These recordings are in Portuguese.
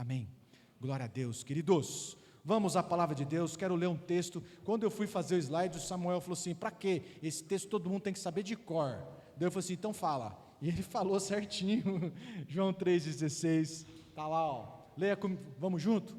Amém. Glória a Deus. Queridos, vamos à palavra de Deus. Quero ler um texto. Quando eu fui fazer o slide, o Samuel falou assim: para quê? Esse texto todo mundo tem que saber de cor. Daí eu falei assim: então fala. E ele falou certinho. João 3,16. Está lá, ó. Leia comigo. Vamos junto?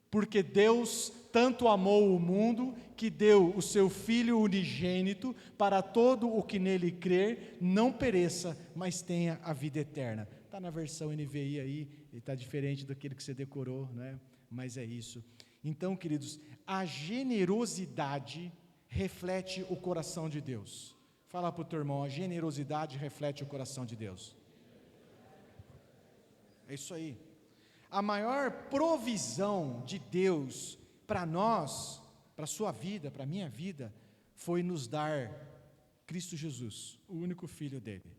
Porque Deus tanto amou o mundo, que deu o seu Filho unigênito, para todo o que nele crer, não pereça, mas tenha a vida eterna. Está na versão NVI aí, está diferente daquele que você decorou, né? Mas é isso. Então, queridos, a generosidade reflete o coração de Deus. Fala para o teu irmão: a generosidade reflete o coração de Deus. É isso aí. A maior provisão de Deus para nós, para a sua vida, para a minha vida, foi nos dar Cristo Jesus, o único Filho dele.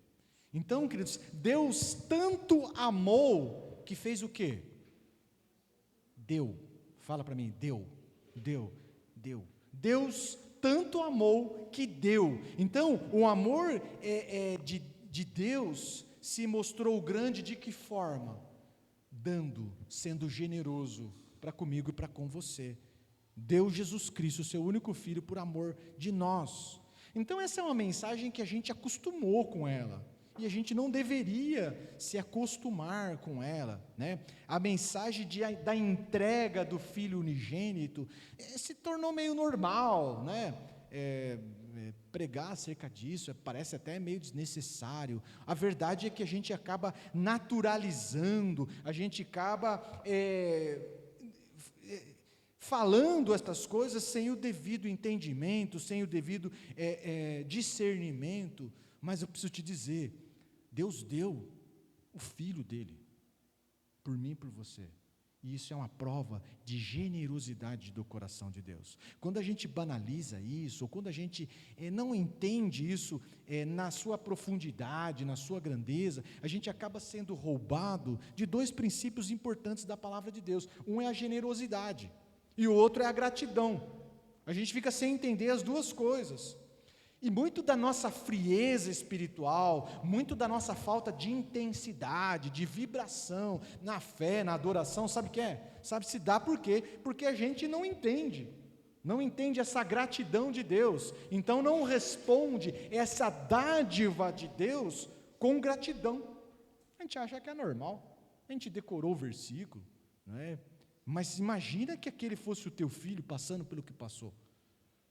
Então, queridos, Deus tanto amou, que fez o quê? Deu. Fala para mim: deu. Deus tanto amou que deu. Então, o amor de Deus se mostrou grande de que forma? Dando, sendo generoso para comigo e para com você. Deu Jesus Cristo, seu único Filho, por amor de nós. Então essa é uma mensagem que a gente acostumou com ela, e a gente não deveria se acostumar com ela, né? A mensagem da entrega do Filho unigênito se tornou meio normal, né? Pregar acerca disso parece até meio desnecessário. A verdade é que a gente acaba naturalizando, a gente acaba falando estas coisas sem o devido entendimento, sem o devido discernimento. Mas eu preciso te dizer, Deus deu o Filho dele, por mim e por você. E isso é uma prova de generosidade do coração de Deus. Quando a gente banaliza isso, ou quando a gente não entende isso na sua profundidade, na sua grandeza, a gente acaba sendo roubado de dois princípios importantes da palavra de Deus. Um é a generosidade, e o outro é a gratidão. A gente fica sem entender as duas coisas. E muito da nossa frieza espiritual, muito da nossa falta de intensidade, de vibração na fé, na adoração, sabe o que é? Sabe se dá por quê? Porque a gente não entende essa gratidão de Deus, então não responde essa dádiva de Deus com gratidão. A gente acha que é normal, a gente decorou o versículo, não é? Mas imagina que aquele fosse o teu filho passando pelo que passou,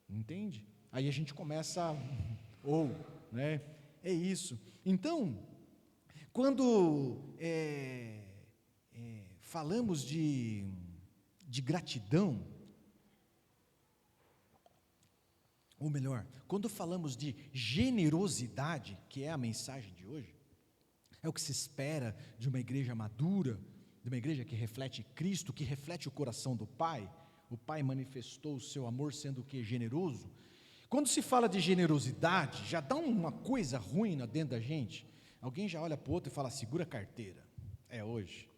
entende? Aí a gente começa, né? É isso. Então, quando falamos de gratidão, ou melhor, quando falamos de generosidade, que é a mensagem de hoje, é o que se espera de uma igreja madura, de uma igreja que reflete Cristo, que reflete o coração do Pai. O Pai manifestou o seu amor sendo o que? Generoso. Quando se fala de generosidade, já dá uma coisa ruim dentro da gente. Alguém já olha para o outro e fala: segura a carteira. É hoje.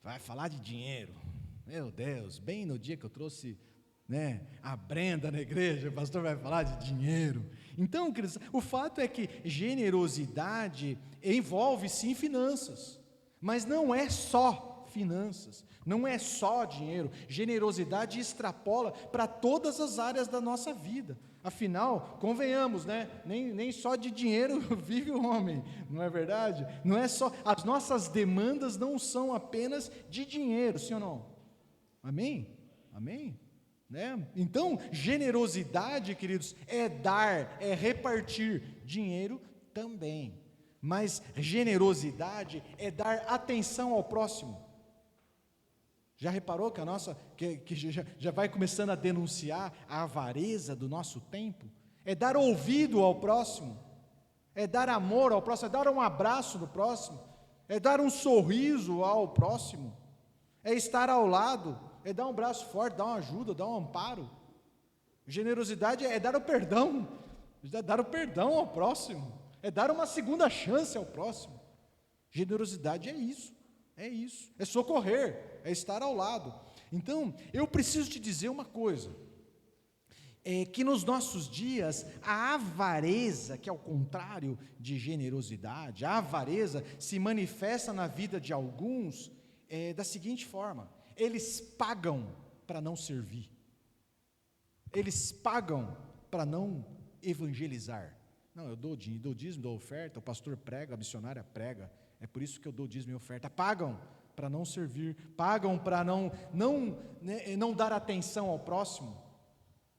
Vai falar de dinheiro. Meu Deus, bem no dia que eu trouxe, né, a Brenda na igreja, o pastor vai falar de dinheiro. Então, queridos, o fato é que generosidade envolve sim finanças, mas não é só finanças, não é só dinheiro. Generosidade extrapola para todas as áreas da nossa vida. Afinal, convenhamos, né? Nem só de dinheiro vive o homem, não é verdade? Não é só, as nossas demandas não são apenas de dinheiro, sim ou não? Amém? Amém? Né? Então, generosidade, queridos, é dar, é repartir. Dinheiro também, mas generosidade é dar atenção ao próximo. Já reparou que a nossa, que já vai começando a denunciar a avareza do nosso tempo? É dar ouvido ao próximo, é dar amor ao próximo, é dar um abraço no próximo, é dar um sorriso ao próximo, é estar ao lado, é dar um braço forte, dar uma ajuda, dar um amparo. Generosidade é dar o perdão ao próximo, é dar uma segunda chance ao próximo. Generosidade é isso, é socorrer, é estar ao lado. Então, eu preciso te dizer uma coisa, que nos nossos dias, a avareza, que é o contrário de generosidade, a avareza se manifesta na vida de alguns, da seguinte forma: eles pagam para não servir, eles pagam para não evangelizar. Não, eu dou dízimo, dou oferta, o pastor prega, a missionária prega, é por isso que eu dou dízimo e oferta. Pagam para não servir, pagam para não dar atenção ao próximo,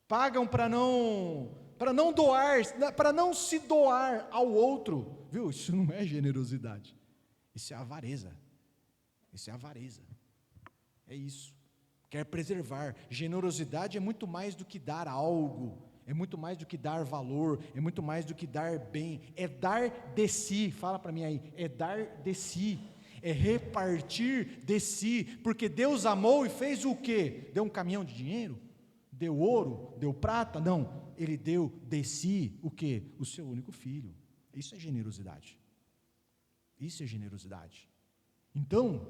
pagam para não doar, para não se doar ao outro, viu? Isso não é generosidade, isso é avareza, é isso, quer preservar. Generosidade é muito mais do que dar algo, é muito mais do que dar valor, é muito mais do que dar bem, é dar de si. Fala para mim aí, é dar de si, é repartir de si, porque Deus amou e fez o quê? Deu um caminhão de dinheiro? Deu ouro? Deu prata? Não, Ele deu de si o quê? O seu único filho. Isso é generosidade, Então,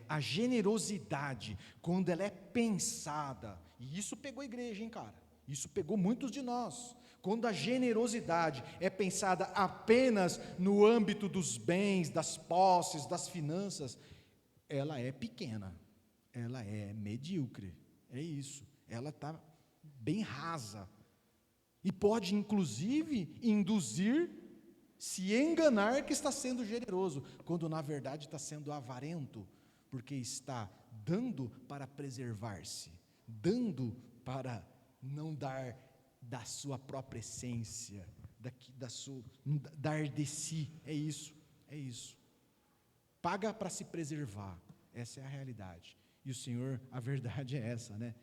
a generosidade, quando ela é pensada, e isso pegou a igreja, hein, cara? Isso pegou muitos de nós. Quando a generosidade é pensada apenas no âmbito dos bens, das posses, das finanças, ela é pequena, ela é medíocre, é isso. Ela está bem rasa, e pode inclusive induzir, se enganar que está sendo generoso, quando na verdade está sendo avarento, porque está dando para preservar-se, dando para não dar da sua própria essência, dar de si. É isso, paga para se preservar, essa é a realidade. E o Senhor, a verdade é essa, né?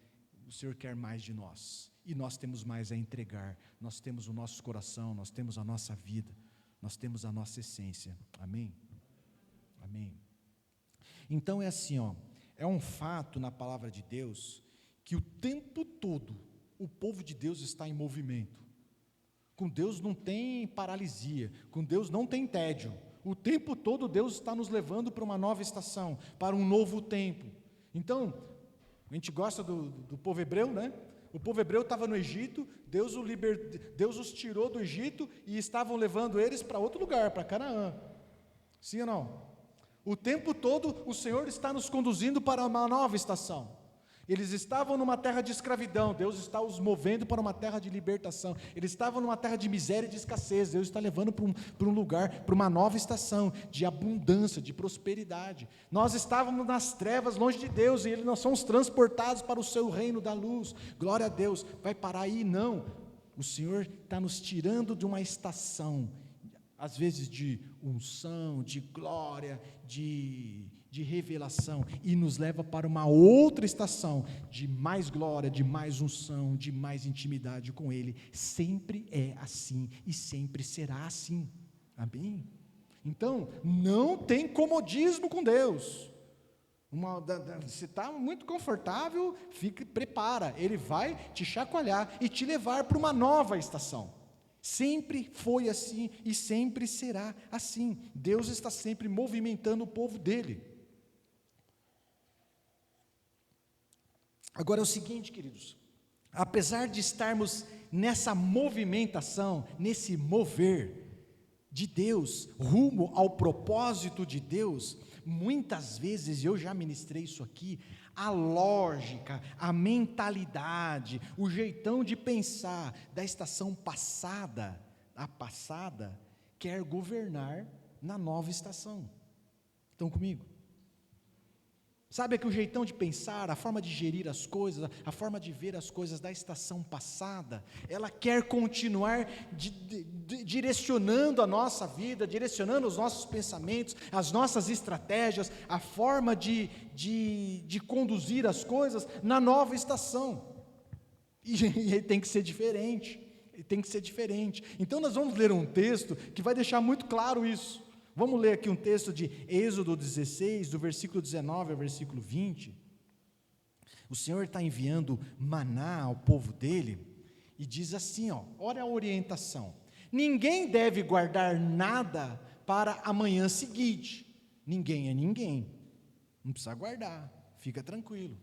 O Senhor quer mais de nós, e nós temos mais a entregar, nós temos o nosso coração, nós temos a nossa vida, nós temos a nossa essência. Amém? Então é assim, é um fato na palavra de Deus, que o tempo todo o povo de Deus está em movimento. Com Deus não tem paralisia, com Deus não tem tédio. O tempo todo Deus está nos levando para uma nova estação, para um novo tempo. Então, a gente gosta do povo hebreu, né? O povo hebreu estava no Egito, Deus os tirou do Egito e estavam levando eles para outro lugar, para Canaã. Sim ou não? O tempo todo o Senhor está nos conduzindo para uma nova estação. Eles estavam numa terra de escravidão, Deus está os movendo para uma terra de libertação. Eles estavam numa terra de miséria e de escassez, Deus está levando para um lugar, para uma nova estação de abundância, de prosperidade. Nós estávamos nas trevas, longe de Deus, e nós somos transportados para o seu reino da luz. Glória a Deus. Vai parar aí? Não. O Senhor está nos tirando de uma estação, às vezes de unção, de glória, de revelação, e nos leva para uma outra estação de mais glória, de mais unção, de mais intimidade com Ele. Sempre é assim e sempre será assim. Amém? Então, não tem comodismo com Deus. Se está muito confortável, prepara, Ele vai te chacoalhar e te levar para uma nova estação. Sempre foi assim e sempre será assim. Deus está sempre movimentando o povo dele. Agora é o seguinte, queridos, apesar de estarmos nessa movimentação, nesse mover de Deus, rumo ao propósito de Deus, muitas vezes, eu já ministrei isso aqui, a lógica, a mentalidade, o jeitão de pensar da estação passada, a passada, quer governar na nova estação. Estão comigo? Sabe que o jeitão de pensar, a forma de gerir as coisas, a forma de ver as coisas da estação passada, ela quer continuar direcionando a nossa vida, direcionando os nossos pensamentos, as nossas estratégias, a forma de conduzir as coisas na nova estação. E tem que ser diferente, Então nós vamos ler um texto que vai deixar muito claro isso. Vamos ler aqui um texto de Êxodo 16, do versículo 19 ao versículo 20. O Senhor está enviando maná ao povo dele, e diz assim, olha a orientação: ninguém deve guardar nada para a manhã seguinte. Ninguém é ninguém, não precisa guardar, fica tranquilo.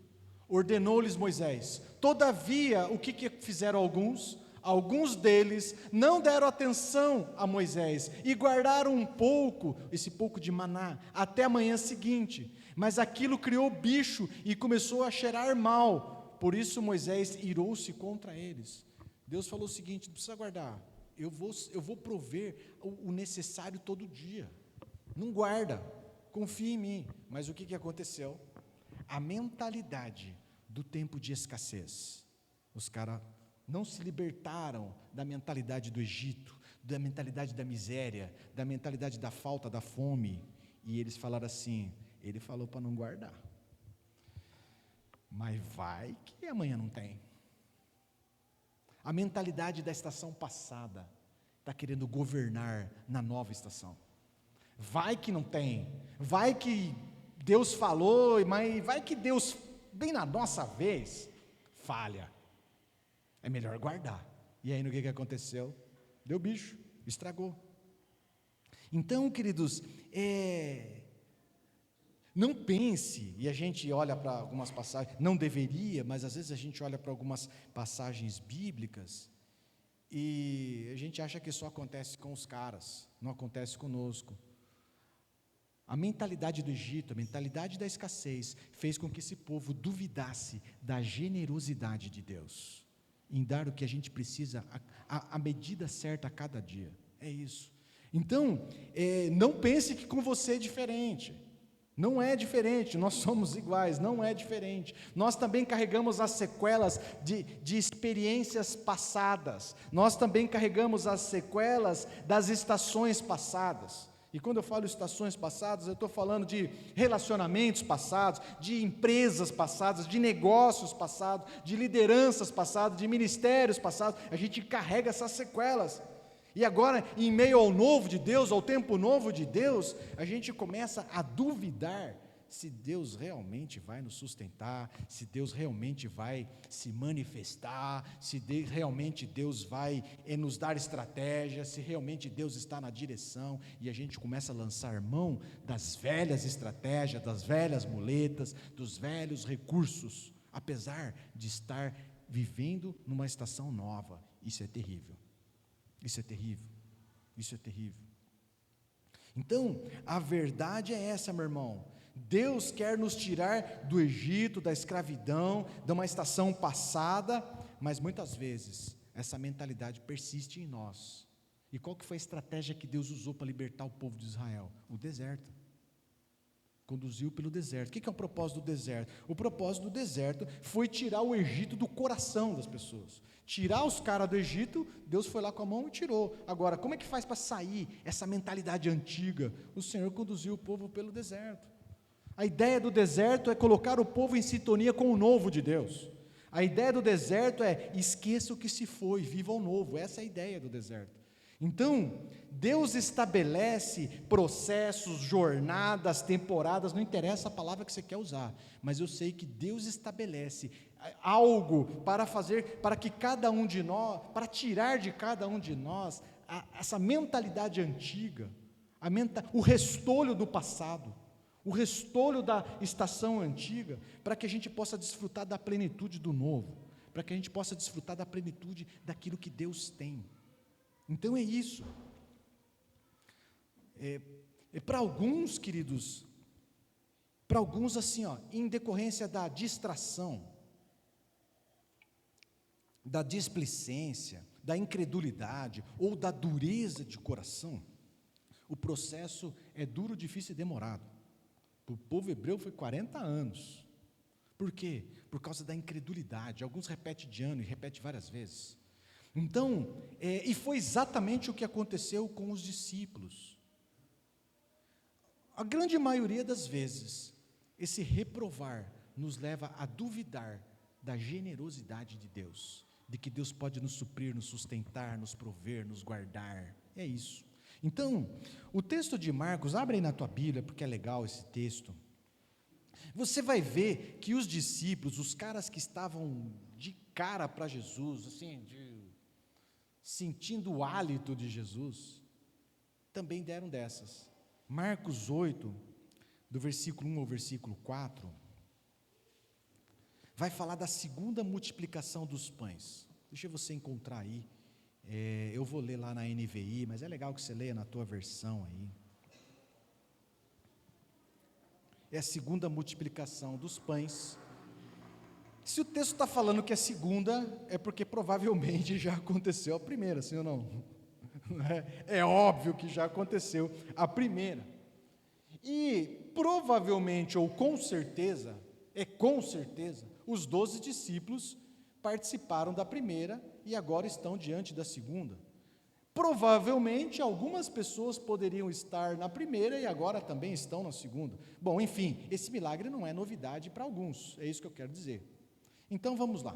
Ordenou-lhes Moisés. Todavia, o que fizeram alguns? Alguns deles não deram atenção a Moisés e guardaram um pouco, esse pouco de maná, até a manhã seguinte. Mas aquilo criou bicho e começou a cheirar mal. Por isso Moisés irou-se contra eles. Deus falou o seguinte: não precisa guardar, eu vou prover o necessário todo dia. Não guarda, confia em mim. Mas o que aconteceu? A mentalidade do tempo de escassez. Os caras não se libertaram da mentalidade do Egito, da mentalidade da miséria, da mentalidade da falta, da fome. E eles falaram assim, ele falou para não guardar. Mas vai que amanhã não tem. A mentalidade da estação passada está querendo governar na nova estação. Vai que não tem, vai que Deus falou, mas vai que Deus, bem na nossa vez, falha. É melhor guardar. E aí, no que aconteceu? Deu bicho, estragou. Então, queridos, não pense, e a gente olha para algumas passagens, não deveria, mas às vezes a gente olha para algumas passagens bíblicas, e a gente acha que só acontece com os caras, não acontece conosco. A mentalidade do Egito, a mentalidade da escassez, fez com que esse povo duvidasse da generosidade de Deus, em dar o que a gente precisa, a medida certa a cada dia. É isso. Então, não pense que com você é diferente. Não é diferente, nós somos iguais, não é diferente. Nós também carregamos as sequelas de experiências passadas. Nós também carregamos as sequelas das estações passadas. E quando eu falo estações passadas, eu estou falando de relacionamentos passados, de empresas passadas, de negócios passados, de lideranças passadas, de ministérios passados. A gente carrega essas sequelas. E agora, em meio ao novo de Deus, ao tempo novo de Deus, a gente começa a duvidar se Deus realmente vai nos sustentar, se Deus realmente vai se manifestar, se realmente Deus vai nos dar estratégia, se realmente Deus está na direção, e a gente começa a lançar mão das velhas estratégias, das velhas muletas, dos velhos recursos, apesar de estar vivendo numa estação nova. Isso é terrível. Isso é terrível, isso é terrível. Então, a verdade é essa, meu irmão. Deus quer nos tirar do Egito, da escravidão, de uma estação passada, mas muitas vezes essa mentalidade persiste em nós. E qual que foi a estratégia que Deus usou para libertar o povo de Israel? O deserto. Conduziu pelo deserto. O que é o propósito do deserto? O propósito do deserto foi tirar o Egito do coração das pessoas. Tirar os caras do Egito, Deus foi lá com a mão e tirou. Agora, como é que faz para sair essa mentalidade antiga? O Senhor conduziu o povo pelo deserto. A ideia do deserto é colocar o povo em sintonia com o novo de Deus. A ideia do deserto é esqueça o que se foi, viva o novo. Essa é a ideia do deserto. Então, Deus estabelece processos, jornadas, temporadas, não interessa a palavra que você quer usar, mas eu sei que Deus estabelece algo para fazer, para que cada um de nós, para tirar de cada um de nós essa mentalidade antiga, o restolho do passado, o restolho da estação antiga, para que a gente possa desfrutar da plenitude do novo, para que a gente possa desfrutar da plenitude daquilo que Deus tem. Então é isso. Para alguns, queridos, para alguns assim, em decorrência da distração, da displicência, da incredulidade ou da dureza de coração, o processo é duro, difícil e demorado. Para o povo hebreu foi 40 anos. Por quê? Por causa da incredulidade. Alguns repetem de ano e repetem várias vezes. Então, e foi exatamente o que aconteceu com os discípulos. A grande maioria das vezes, esse reprovar nos leva a duvidar da generosidade de Deus, de que Deus pode nos suprir, nos sustentar, nos prover, nos guardar. É isso. Então, o texto de Marcos, abre aí na tua Bíblia, porque é legal esse texto. Você vai ver que os discípulos, os caras que estavam de cara para Jesus, assim, sentindo o hálito de Jesus, também deram dessas. Marcos 8, do versículo 1 ao versículo 4, vai falar da segunda multiplicação dos pães. Deixa você encontrar aí. Eu vou ler lá na NVI, mas é legal que você leia na tua versão aí. É a segunda multiplicação dos pães. Se o texto está falando que é segunda, é porque provavelmente já aconteceu a primeira, sim ou não? É óbvio que já aconteceu a primeira. E provavelmente, ou com certeza, os 12 discípulos participaram da primeira e agora estão diante da segunda. Provavelmente algumas pessoas poderiam estar na primeira e agora também estão na segunda. Bom, enfim, esse milagre não é novidade para alguns, é isso que eu quero dizer. Então vamos lá.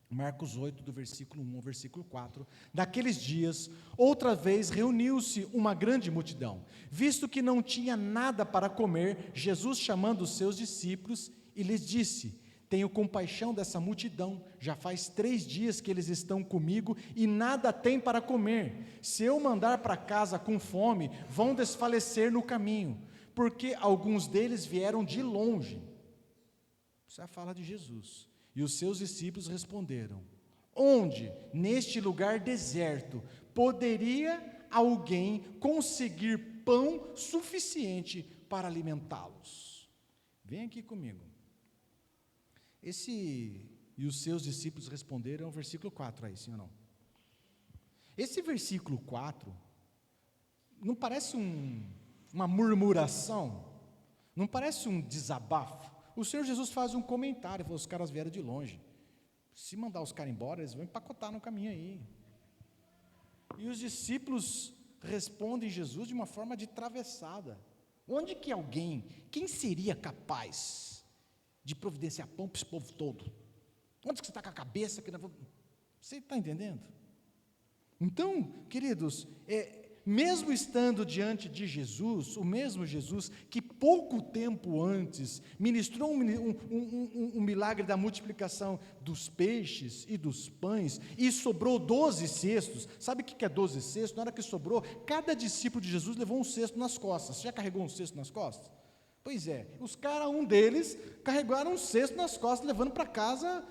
Marcos 8, do versículo 1 ao versículo 4. Naqueles dias, outra vez reuniu-se uma grande multidão. Visto que não tinha nada para comer, Jesus, chamando os seus discípulos, e lhes disse: tenho compaixão dessa multidão, já faz 3 dias que eles estão comigo e nada têm para comer. Se eu mandar para casa com fome, vão desfalecer no caminho, porque alguns deles vieram de longe. Isso é a fala de Jesus. E os seus discípulos responderam: onde, neste lugar deserto, poderia alguém conseguir pão suficiente para alimentá-los? Vem aqui comigo. E os seus discípulos responderam, o versículo 4 aí, sim ou não? Esse versículo 4, não parece uma murmuração? Não parece um desabafo? O Senhor Jesus faz um comentário, os caras vieram de longe. Se mandar os caras embora, eles vão empacotar no caminho aí. E os discípulos respondem Jesus de uma forma de travessada. Onde que quem seria capaz de providenciar pão para esse povo todo? Onde que você está com a cabeça? Você está entendendo? Então, queridos, mesmo estando diante de Jesus, o mesmo Jesus que pouco tempo antes ministrou um milagre da multiplicação dos peixes e dos pães, e sobrou 12 cestos. Sabe o que é 12 cestos? Na hora que sobrou, cada discípulo de Jesus levou um cesto nas costas. Você já carregou um cesto nas costas? Pois é, um deles carregaram um cesto nas costas, levando para casa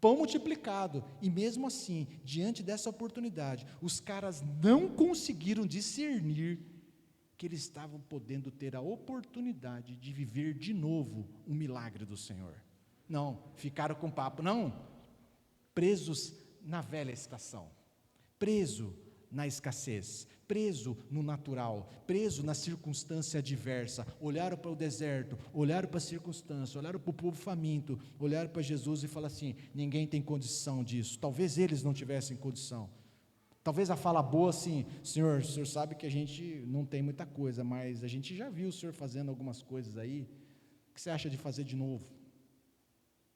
pão multiplicado. E mesmo assim, diante dessa oportunidade, os caras não conseguiram discernir que eles estavam podendo ter a oportunidade de viver de novo um milagre do Senhor. Não, ficaram com papo, presos na velha estação, preso na escassez, preso no natural, preso na circunstância adversa. Olharam para o deserto, olharam para a circunstância, olharam para o povo faminto, olharam para Jesus e falaram assim: ninguém tem condição disso. Talvez eles não tivessem condição. Talvez a fala boa assim: Senhor, o Senhor sabe que a gente não tem muita coisa, mas a gente já viu o Senhor fazendo algumas coisas aí, o que você acha de fazer de novo?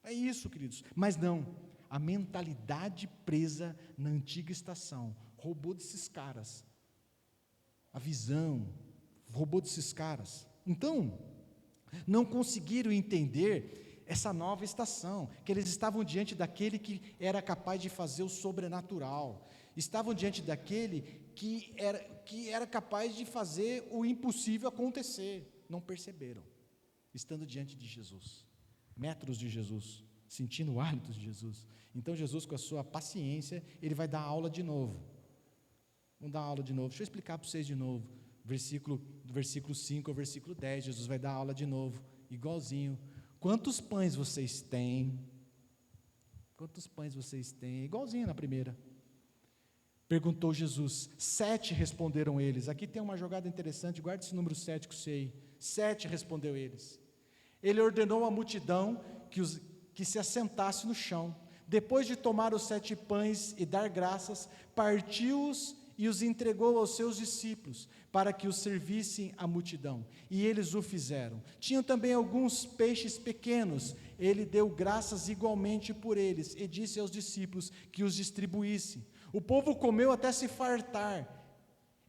É isso, queridos. Mas não, a mentalidade presa na antiga estação roubou desses caras a visão, roubou desses caras. Então, não conseguiram entender essa nova estação, que eles estavam diante daquele que era capaz de fazer o sobrenatural, estavam diante daquele que era capaz de fazer o impossível acontecer. Não perceberam, estando diante de Jesus, metros de Jesus, sentindo o hálito de Jesus. Então Jesus, com a sua paciência, ele vai dar aula de novo. Vamos dar aula de novo. Deixa eu explicar para vocês de novo. Do versículo 5 ao versículo 10, Jesus vai dar aula de novo, igualzinho. Quantos pães vocês têm? Quantos pães vocês têm? Igualzinho na primeira. Perguntou Jesus. 7 responderam eles. Aqui tem uma jogada interessante, guarde esse número 7 que eu sei. 7 respondeu eles. Ele ordenou à multidão que se assentasse no chão. Depois de tomar os 7 pães e dar graças, partiu-os e os entregou aos seus discípulos, para que os servissem à multidão. E eles o fizeram. Tinham também alguns peixes pequenos. Ele deu graças igualmente por eles, e disse aos discípulos que os distribuíssem. O povo comeu até se fartar,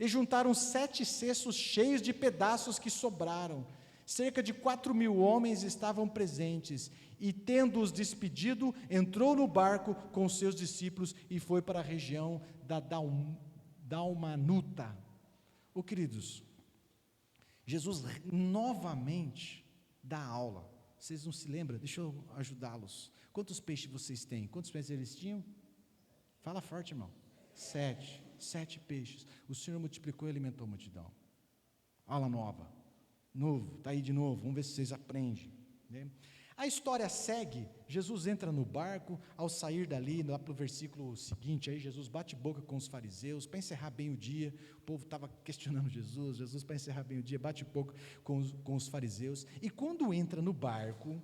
e juntaram 7 cestos cheios de pedaços que sobraram. Cerca de 4.000 homens estavam presentes, e tendo-os despedido, entrou no barco com seus discípulos, e foi para a região da Dalmanuta. Queridos, Jesus novamente dá aula. Vocês não se lembram? Deixa eu ajudá-los. Quantos peixes vocês têm? Quantos peixes eles tinham? Fala forte, irmão. 7 peixes. O Senhor multiplicou e alimentou a multidão. Aula nova. Novo, está aí de novo, vamos ver se vocês aprendem. Né? A história segue, Jesus entra no barco, ao sair dali, lá para o versículo seguinte, aí Jesus bate boca com os fariseus, para encerrar bem o dia, o povo estava questionando Jesus para encerrar bem o dia, bate boca com os fariseus, e quando entra no barco,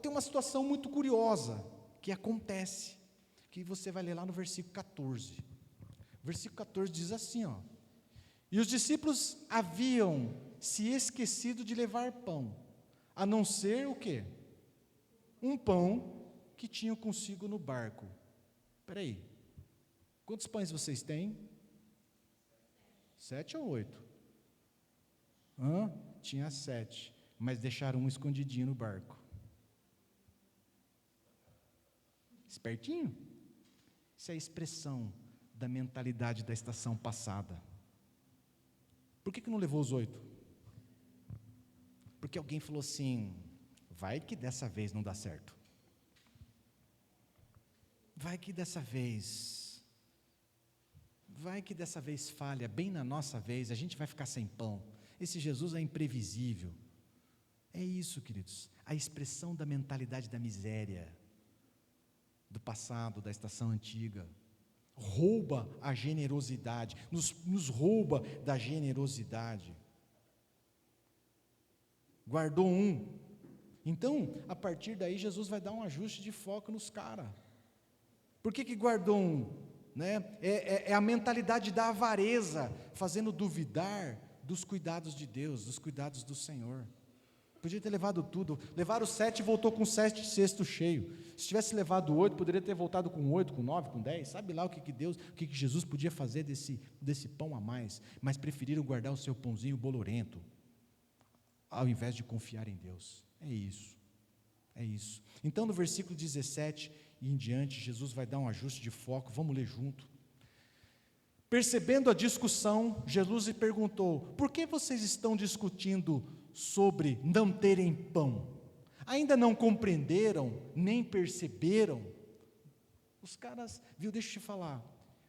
tem uma situação muito curiosa, que acontece, que você vai ler lá no versículo 14, o versículo 14 diz assim, ó, e os discípulos haviam se esquecido de levar pão, a não ser o quê? Um pão que tinham consigo no barco. Espera aí, quantos pães vocês têm? 7 ou 8? Tinha 7, mas deixaram um escondidinho no barco. Espertinho? Isso é a expressão da mentalidade da estação passada. Por que não levou os 8? Porque alguém falou assim, vai que dessa vez não dá certo. Vai que dessa vez falha, bem na nossa vez, a gente vai ficar sem pão. Esse Jesus é imprevisível. É isso, queridos, a expressão da mentalidade da miséria, do passado, da estação antiga. Rouba a generosidade, nos rouba da generosidade. Guardou um. Então, a partir daí, Jesus vai dar um ajuste de foco nos caras. Por que guardou um? Né? É a mentalidade da avareza, fazendo duvidar dos cuidados de Deus, dos cuidados do Senhor. Podia ter levado tudo, levaram 7 e voltou com 7 cestos cheio. Se tivesse levado 8, poderia ter voltado com 8, com 9, com 10, sabe lá o que Jesus podia fazer desse pão a mais, mas preferiram guardar o seu pãozinho bolorento, ao invés de confiar em Deus. É isso. Então no versículo 17 e em diante, Jesus vai dar um ajuste de foco, vamos ler junto. Percebendo a discussão, Jesus lhe perguntou, por que vocês estão discutindo sobre não terem pão? Ainda não compreenderam, nem perceberam? Os caras, deixa eu te falar,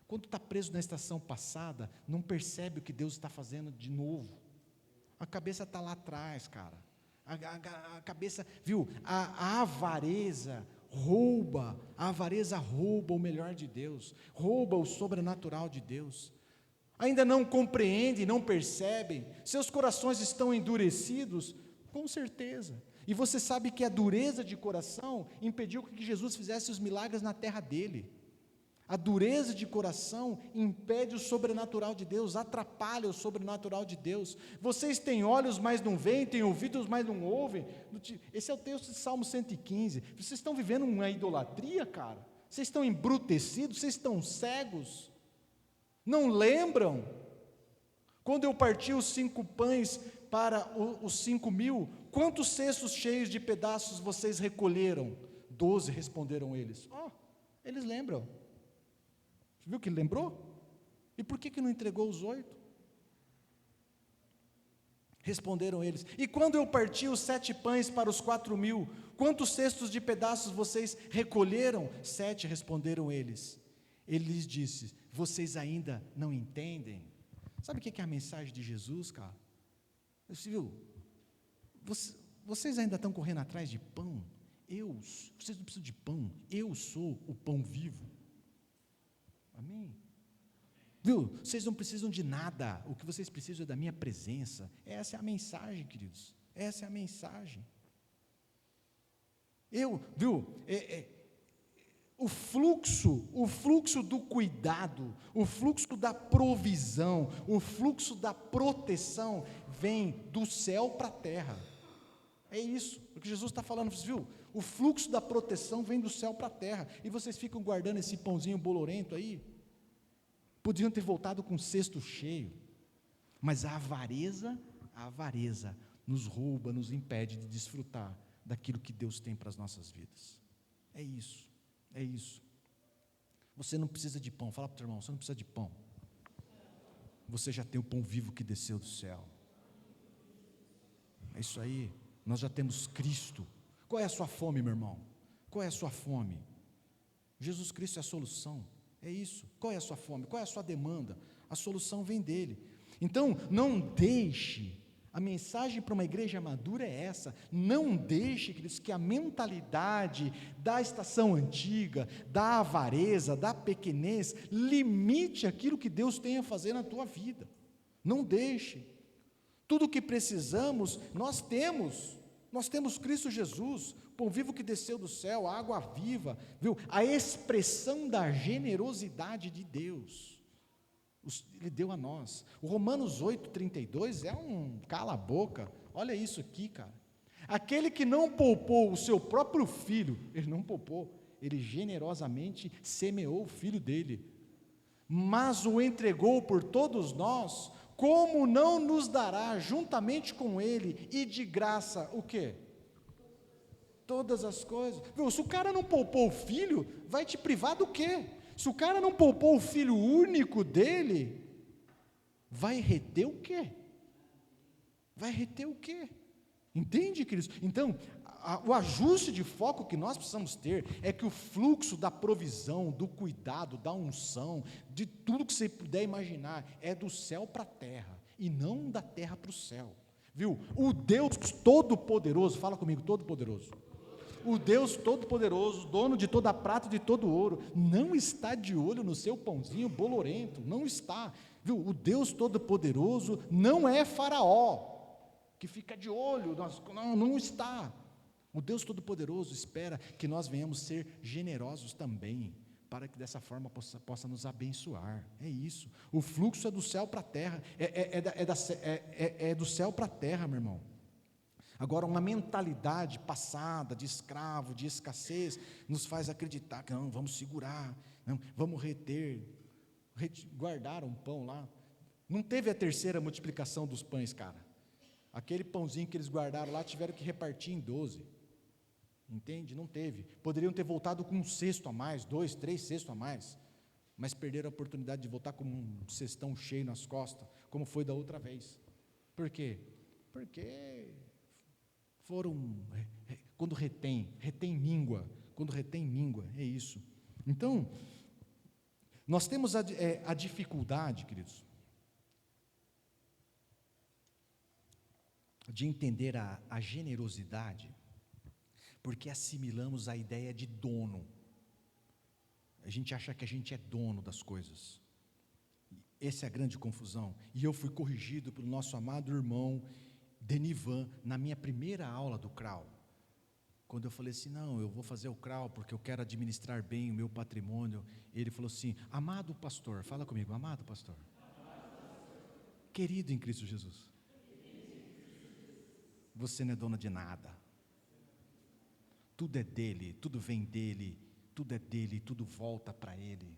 quando está preso na estação passada, não percebe o que Deus está fazendo de novo. A cabeça está lá atrás, cara. A cabeça, a avareza rouba o melhor de Deus, rouba o sobrenatural de Deus. Ainda não compreendem, não percebem, seus corações estão endurecidos, com certeza. E você sabe que a dureza de coração impediu que Jesus fizesse os milagres na terra dele. A dureza de coração impede o sobrenatural de Deus, atrapalha o sobrenatural de Deus. Vocês têm olhos, mas não veem, têm ouvidos, mas não ouvem. Esse é o texto de Salmo 115. Vocês estão vivendo uma idolatria, cara? Vocês estão embrutecidos, vocês estão cegos? Não lembram? Quando eu parti os 5 pães para os 5.000, quantos cestos cheios de pedaços vocês recolheram? 12, responderam eles. Eles lembram. Você viu que ele lembrou? E por que não entregou os 8? Responderam eles. E quando eu parti os 7 pães para os 4.000, quantos cestos de pedaços vocês recolheram? 7, responderam eles. Ele lhes disse, vocês ainda não entendem? Sabe o que é a mensagem de Jesus, cara? Você viu? Vocês ainda estão correndo atrás de pão? Vocês não precisam de pão, eu sou o pão vivo. Amém? Vocês não precisam de nada, o que vocês precisam é da minha presença. Essa é a mensagem, queridos, essa é a mensagem. O fluxo do cuidado, o fluxo da provisão, o fluxo da proteção, vem do céu para a terra. É isso, o que Jesus está falando, o fluxo da proteção vem do céu para a terra, e vocês ficam guardando esse pãozinho bolorento aí, podiam ter voltado com o cesto cheio, mas a avareza nos rouba, nos impede de desfrutar daquilo que Deus tem para as nossas vidas. É isso. Você não precisa de pão, fala para o teu irmão, você não precisa de pão, você já tem o pão vivo que desceu do céu. É isso aí, nós já temos Cristo. Qual é a sua fome, meu irmão? Qual é a sua fome? Jesus Cristo é a solução, é isso. Qual é a sua fome? Qual é a sua demanda? A solução vem dele. Então, não deixe, a mensagem para uma igreja madura é essa, não deixe, queridos, que a mentalidade da estação antiga, da avareza, da pequenez, limite aquilo que Deus tem a fazer na tua vida. Não deixe. Tudo o que precisamos, nós temos Cristo Jesus, pão vivo que desceu do céu, a água viva, viu? A expressão da generosidade de Deus, Ele deu a nós. O Romanos 8,32 é um cala-boca, olha isso aqui, cara. Aquele que não poupou o seu próprio filho, ele não poupou, ele generosamente semeou o filho dele, mas o entregou por todos nós, como não nos dará juntamente com ele e de graça o quê? Todas as coisas. Viu, se o cara não poupou o filho, vai te privar do quê? Se o cara não poupou o filho único dele, vai reter o quê? Vai reter o quê? Entende, queridos? Então, o ajuste de foco que nós precisamos ter é que o fluxo da provisão, do cuidado, da unção, de tudo que você puder imaginar, é do céu para a terra, e não da terra para o céu. Viu? O Deus Todo-Poderoso, fala comigo, Todo-Poderoso. O Deus Todo-Poderoso, dono de toda a prata e de todo o ouro, não está de olho no seu pãozinho bolorento, não está. Viu? O Deus Todo-Poderoso não é Faraó, que fica de olho, não está. O Deus Todo-Poderoso espera que nós venhamos ser generosos também, para que dessa forma possa nos abençoar. É isso. O fluxo é do céu para a terra, é do céu para a terra, meu irmão. Agora, uma mentalidade passada, de escravo, de escassez, nos faz acreditar que não, vamos segurar, não, vamos reter. Guardaram um pão lá. Não teve a terceira multiplicação dos pães, cara. Aquele pãozinho que eles guardaram lá, tiveram que repartir em 12. Entende? Não teve. Poderiam ter voltado com um cesto a mais, 2, 3 cestos a mais, mas perderam a oportunidade de voltar com um cestão cheio nas costas, como foi da outra vez. Por quê? Porque quando retém míngua, é isso. Então, nós temos a dificuldade, queridos, de entender a generosidade, porque assimilamos a ideia de dono. A gente acha que a gente é dono das coisas. Essa é a grande confusão. E eu fui corrigido pelo nosso amado irmão Denivan, na minha primeira aula do CRAU, quando eu falei assim, não, eu vou fazer o CRAU porque eu quero administrar bem o meu patrimônio. Ele falou assim, amado pastor, fala comigo, amado pastor, querido em Cristo Jesus, você não é dono de nada, tudo é dele, tudo vem dele, tudo é dele, tudo volta para ele.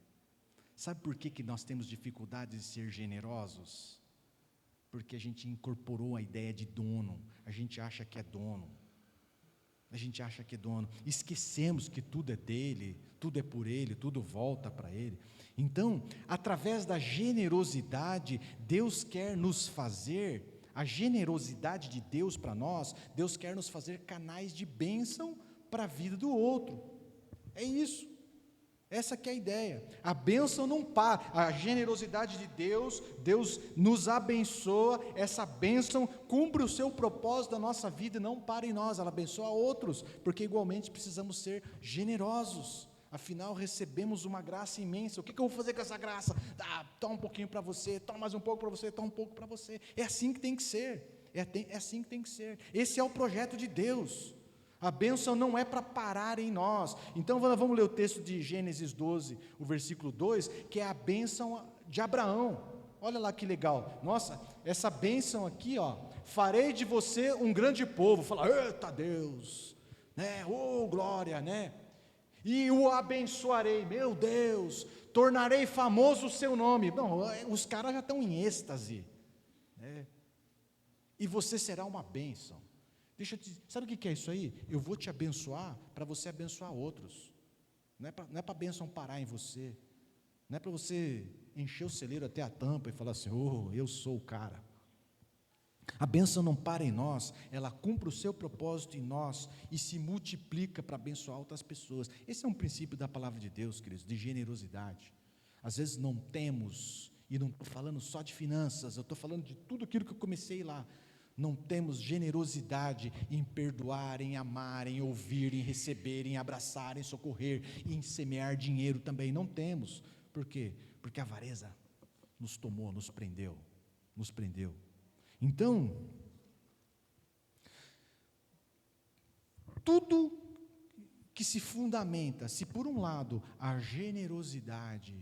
Sabe por que nós temos dificuldade de ser generosos? Porque a gente incorporou a ideia de dono, a gente acha que é dono, esquecemos que tudo é dele, tudo é por ele, tudo volta para ele. Então, através da generosidade, Deus quer nos fazer, a generosidade de Deus para nós, Deus quer nos fazer canais de bênção para a vida do outro, é isso. Essa que é a ideia, a bênção não para, a generosidade de Deus nos abençoa, essa bênção cumpre o seu propósito da nossa vida e não para em nós, ela abençoa outros, porque igualmente precisamos ser generosos, afinal recebemos uma graça imensa. O que eu vou fazer com essa graça? Toma um pouquinho para você, toma mais um pouco para você, toma um pouco para você, é assim que tem que ser, é assim que tem que ser, esse é o projeto de Deus. A bênção não é para parar em nós. Então vamos ler o texto de Gênesis 12, o versículo 2, que é a bênção de Abraão. Olha lá que legal. Nossa, essa bênção aqui, ó, farei de você um grande povo. Fala, eita Deus, né? Oh, glória, né? E o abençoarei, meu Deus, tornarei famoso o seu nome. Não, os caras já estão em êxtase, né? E você será uma bênção. Sabe o que é isso aí? Eu vou te abençoar para você abençoar outros. Não é para a bênção parar em você. Não é para você encher o celeiro até a tampa e falar assim, eu sou o cara. A bênção não para em nós, ela cumpre o seu propósito em nós e se multiplica para abençoar outras pessoas. Esse é um princípio da palavra de Deus, queridos, de generosidade. Às vezes não temos, e não estou falando só de finanças, eu estou falando de tudo aquilo que eu comecei lá. Não temos generosidade em perdoar, em amar, em ouvir, em receber, em abraçar, em socorrer, em semear dinheiro também. Não temos. Por quê? Porque a avareza nos tomou, nos prendeu. Então, tudo que se fundamenta, se por um lado a generosidade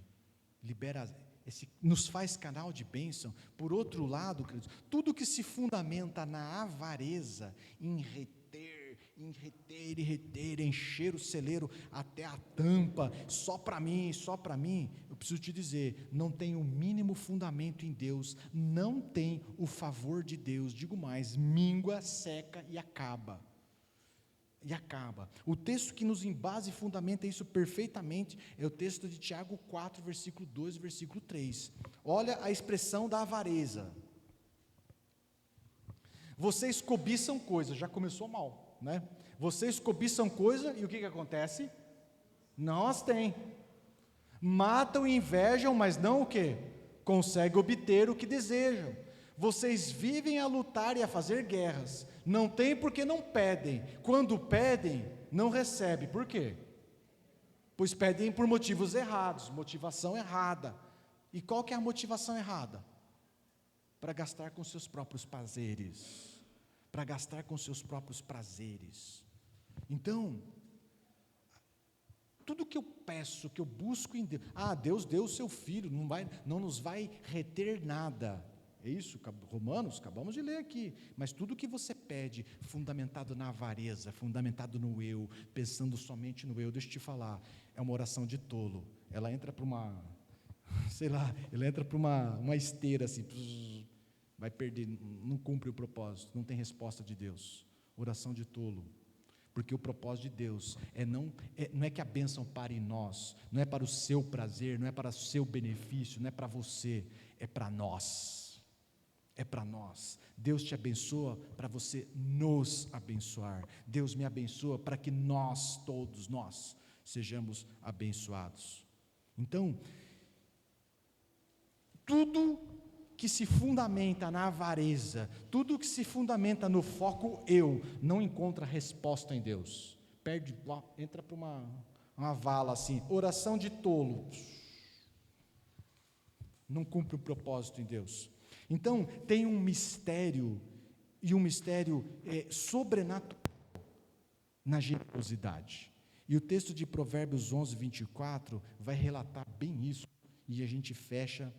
nos faz canal de bênção, por outro lado, queridos, tudo que se fundamenta na avareza, em reter, encher o celeiro até a tampa, só para mim, eu preciso te dizer, não tem o mínimo fundamento em Deus, não tem o favor de Deus, digo mais, mingua, seca e acaba. O texto que nos embasa e fundamenta isso perfeitamente é o texto de Tiago 4, versículo 2 e versículo 3. Olha a expressão da avareza. Vocês cobiçam coisa, já começou mal, né? Vocês cobiçam coisa e o que acontece? Não as têm. Matam e invejam, mas não o quê? Conseguem obter o que desejam. Vocês vivem a lutar e a fazer guerras, não têm porque não pedem, quando pedem, não recebem, por quê? Pois pedem por motivos errados, motivação errada. E qual que é a motivação errada? Para gastar com seus próprios prazeres, Então, tudo que eu peço, que eu busco em Deus, Deus deu o seu Filho, não nos vai reter nada, é isso, Romanos, acabamos de ler aqui, mas tudo que você pede, fundamentado na avareza, fundamentado no eu, pensando somente no eu, deixa eu te falar, é uma oração de tolo, ela entra para uma esteira assim, vai perder, não cumpre o propósito, não tem resposta de Deus, oração de tolo, porque o propósito de Deus não é que a bênção pare em nós, não é para o seu prazer, não é para o seu benefício, não é para você, é para nós. Deus te abençoa para você nos abençoar. Deus me abençoa para que todos nós, sejamos abençoados. Então, tudo que se fundamenta na avareza, tudo que se fundamenta no foco eu, não encontra resposta em Deus. Entra para uma vala assim, oração de tolo. Não cumpre o propósito em Deus. Então, tem um mistério, e um mistério sobrenatural na generosidade. E o texto de Provérbios 11, 24, vai relatar bem isso, e a gente fecha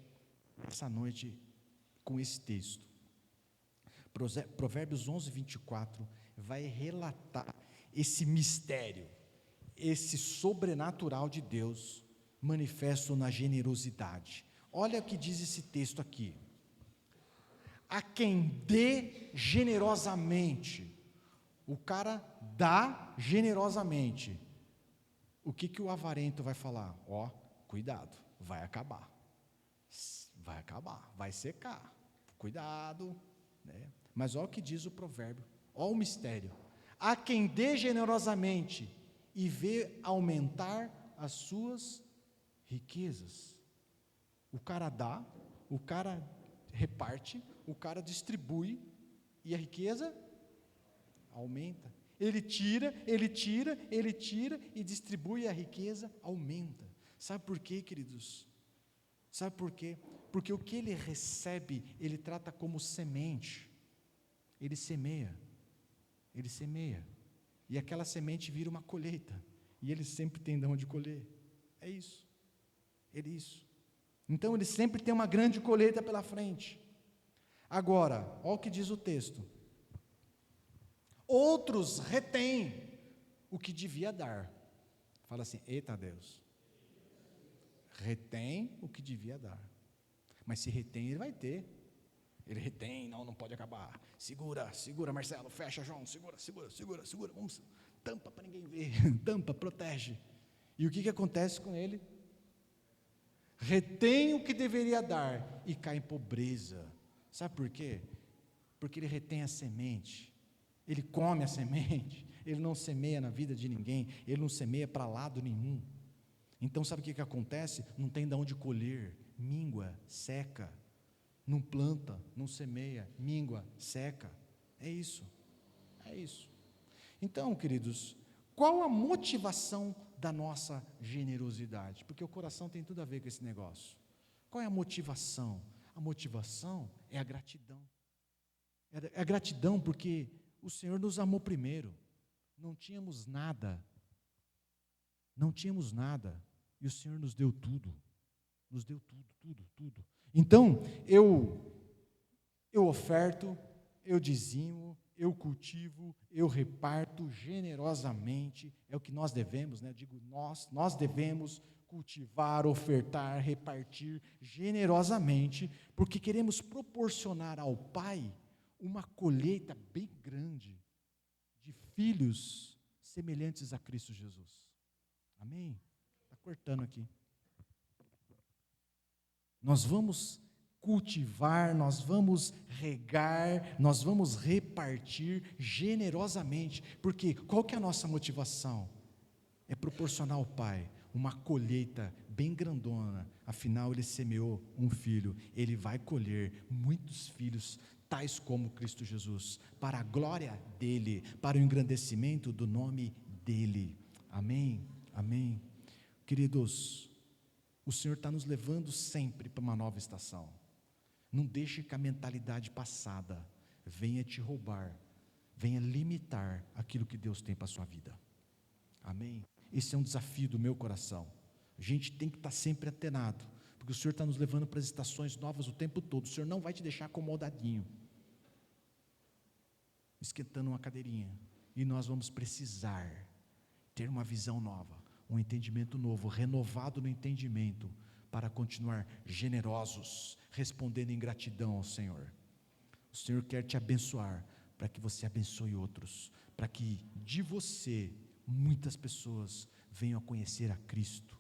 essa noite com esse texto. Provérbios 11, 24, vai relatar esse mistério, esse sobrenatural de Deus, manifesto na generosidade. Olha o que diz esse texto aqui. A quem dê generosamente, o cara dá generosamente, o que o avarento vai falar? Cuidado, vai acabar, vai secar, cuidado, né? Mas olha o que diz o provérbio, olha o mistério, a quem dê generosamente e vê aumentar as suas riquezas, o cara dá, o cara reparte, o cara distribui, e a riqueza aumenta, ele tira, e distribui, e a riqueza aumenta. Sabe por quê, queridos? Sabe por quê? Porque o que ele recebe, ele trata como semente, ele semeia, e aquela semente vira uma colheita, e ele sempre tem de onde colher, é isso. Então ele sempre tem uma grande colheita pela frente. Agora, olha o que diz o texto. Outros retêm o que devia dar. Fala assim, eita Deus. Retém o que devia dar. Mas se retém, ele vai ter. Ele retém, não pode acabar. Segura, Marcelo, fecha, João, segura. Vamos, tampa para ninguém ver. Tampa, protege. E o que acontece com ele? Retém o que deveria dar e cai em pobreza. Sabe por quê? porque ele retém a semente, ele come a semente, ele não semeia na vida de ninguém, ele não semeia para lado nenhum. Então sabe o que acontece? Não tem de onde colher, míngua, seca, não planta, não semeia, míngua, seca, é isso. Então, queridos, qual a motivação da nossa generosidade? Porque o coração tem tudo a ver com esse negócio. Qual é a motivação? A motivação é a gratidão. É a gratidão porque o Senhor nos amou primeiro. Não tínhamos nada, e o Senhor nos deu tudo. Tudo. Então, eu oferto, eu dizimo, eu cultivo, eu reparto generosamente, é o que nós devemos, né? Digo nós devemos cultivar, ofertar, repartir generosamente, porque queremos proporcionar ao Pai uma colheita bem grande de filhos semelhantes a Cristo Jesus. Amém? Está cortando aqui. Nós vamos cultivar, nós vamos regar, nós vamos repartir generosamente, porque qual que é a nossa motivação? É proporcionar ao Pai uma colheita bem grandona, afinal ele semeou um filho, ele vai colher muitos filhos, tais como Cristo Jesus, para a glória dele, para o engrandecimento do nome dele. Amém? Amém. Queridos, o Senhor está nos levando sempre para uma nova estação. Não deixe que a mentalidade passada venha te roubar, venha limitar aquilo que Deus tem para a sua vida. Amém? Esse é um desafio do meu coração. A gente tem que estar sempre antenado, porque o Senhor está nos levando para as estações novas o tempo todo. O Senhor não vai te deixar acomodadinho, esquentando uma cadeirinha. E nós vamos precisar ter uma visão nova, um entendimento novo, renovado no entendimento, para continuar generosos, respondendo em gratidão ao Senhor. O Senhor quer te abençoar, para que você abençoe outros, para que de você muitas pessoas venham a conhecer a Cristo,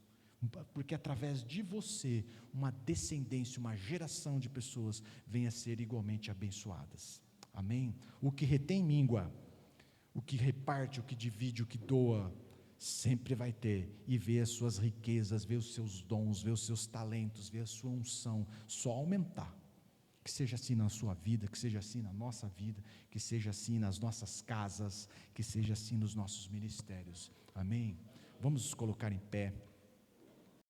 porque através de você, uma descendência, uma geração de pessoas venha a ser igualmente abençoadas. Amém? O que retém míngua, o que reparte, o que divide, o que doa, sempre vai ter, e ver as suas riquezas, ver os seus dons, ver os seus talentos, ver a sua unção só aumentar. Que seja assim na sua vida, que seja assim na nossa vida, que seja assim nas nossas casas, que seja assim nos nossos ministérios. Amém? Vamos nos colocar em pé.